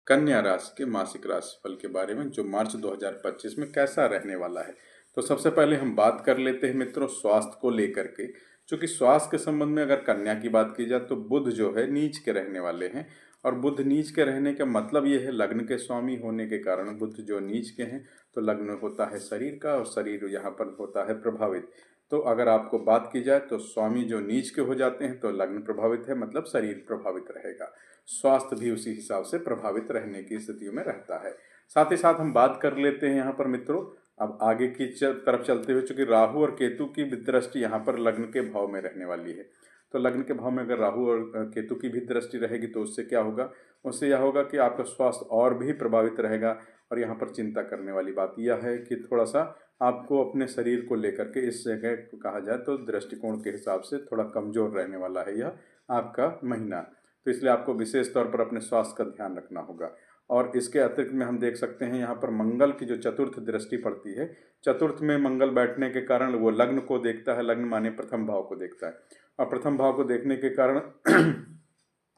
कन्या राशि के मासिक राशिफल के बारे में जो मार्च 2025 में कैसा रहने वाला है। तो सबसे पहले हम बात कर लेते हैं मित्रों स्वास्थ्य को लेकर के। चूंकि स्वास्थ्य के संबंध में अगर कन्या की बात की जाए तो बुध जो है नीच के रहने वाले हैं। और बुध नीच के रहने का मतलब ये है लग्न के स्वामी होने के कारण बुध जो नीच के हैं तो लग्न होता है शरीर का और शरीर यहाँ पर होता है प्रभावित। तो अगर आपको बात की जाए तो स्वामी जो नीच के हो जाते हैं तो लग्न प्रभावित है, मतलब शरीर प्रभावित रहेगा। स्वास्थ्य भी उसी हिसाब से प्रभावित रहने की स्थितियों में रहता है। साथ ही साथ हम बात कर लेते हैं यहाँ पर मित्रों अब आगे की तरफ चलते हुए, चूंकि राहु और केतु की दृष्टि यहाँ पर लग्न के भाव में रहने वाली है। तो लग्न के भाव में अगर राहु और केतु की भी दृष्टि रहेगी तो उससे क्या होगा, उससे यह होगा कि आपका स्वास्थ्य और भी प्रभावित रहेगा। और यहाँ पर चिंता करने वाली बात यह है कि थोड़ा सा आपको अपने शरीर को लेकर के इस जगह कहा जाए तो दृष्टिकोण के हिसाब से थोड़ा कमजोर रहने वाला है यह आपका महीना। तो इसलिए आपको विशेष तौर पर अपने स्वास्थ्य का ध्यान रखना होगा। और इसके अतिरिक्त में हम देख सकते हैं यहाँ पर मंगल की जो चतुर्थ दृष्टि पड़ती है, चतुर्थ में मंगल बैठने के कारण वो लग्न को देखता है, लग्न माने प्रथम भाव को देखता है। और प्रथम भाव को देखने के कारण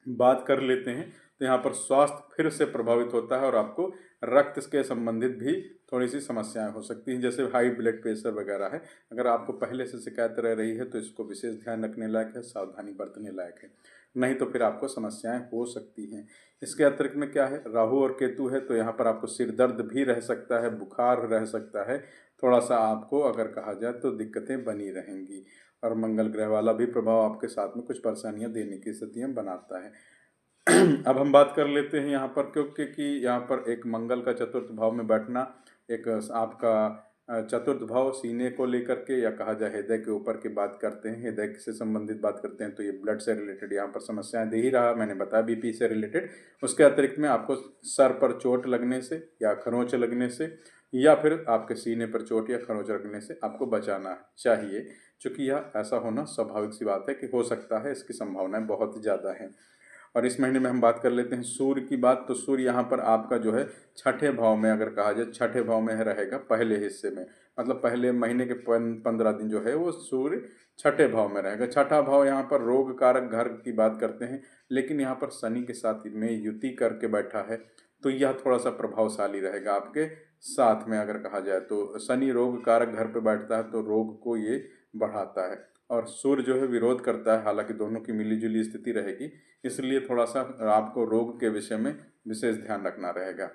बात कर लेते हैं तो यहाँ पर स्वास्थ्य फिर से प्रभावित होता है और आपको रक्त के संबंधित भी थोड़ी सी समस्याएं हो सकती हैं, जैसे हाई ब्लड प्रेशर वगैरह है। अगर आपको पहले से शिकायत रह रही है तो इसको विशेष ध्यान रखने लायक है, सावधानी बरतने लायक है, नहीं तो फिर आपको समस्याएं हो सकती हैं। इसके अतिरिक्त में क्या है, राहु और केतु है तो यहाँ पर आपको सिर दर्द भी रह सकता है, बुखार रह सकता है, थोड़ा सा आपको अगर कहा जाए तो दिक्कतें बनी रहेंगी। और मंगल ग्रह वाला भी प्रभाव आपके साथ में कुछ परेशानियां देने की स्थितियां बनाता है। अब हम बात कर लेते हैं यहाँ पर, क्योंकि यहाँ पर एक मंगल का चतुर्थ भाव में बैठना एक आपका चतुर्थ भाव सीने को लेकर के, या कहा जाए हृदय के ऊपर की बात करते हैं, हृदय से संबंधित बात करते हैं तो ये ब्लड से रिलेटेड यहाँ पर समस्याएं दे ही रहा, मैंने बताया बीपी से रिलेटेड। उसके अतिरिक्त में आपको सर पर चोट लगने से या खरोंच लगने से या फिर आपके सीने पर चोट या खरोंच लगने से आपको बचाना चाहिए, क्योंकि यह ऐसा होना स्वाभाविक सी बात है कि हो सकता है, इसकी संभावनाएं बहुत ज़्यादा हैं। और इस महीने में हम बात कर लेते हैं सूर्य की बात। तो सूर्य यहाँ पर आपका जो है छठे भाव में, अगर कहा जाए छठे भाव में रहेगा पहले हिस्से में, मतलब पहले महीने के 15 दिन जो है वो सूर्य छठे भाव में रहेगा। छठा भाव यहाँ पर रोग कारक घर की बात करते हैं, लेकिन यहाँ पर शनि के साथ में युति करके बैठा है तो यह थोड़ा सा प्रभावशाली रहेगा आपके साथ में। अगर कहा जाए तो शनि रोग कारक घर पे बैठता है तो रोग को ये बढ़ाता है, और सूर्य जो है विरोध करता है, हालांकि दोनों की मिलीजुली स्थिति रहेगी, इसलिए थोड़ा सा आपको रोग के विषय में विशेष ध्यान रखना रहेगा।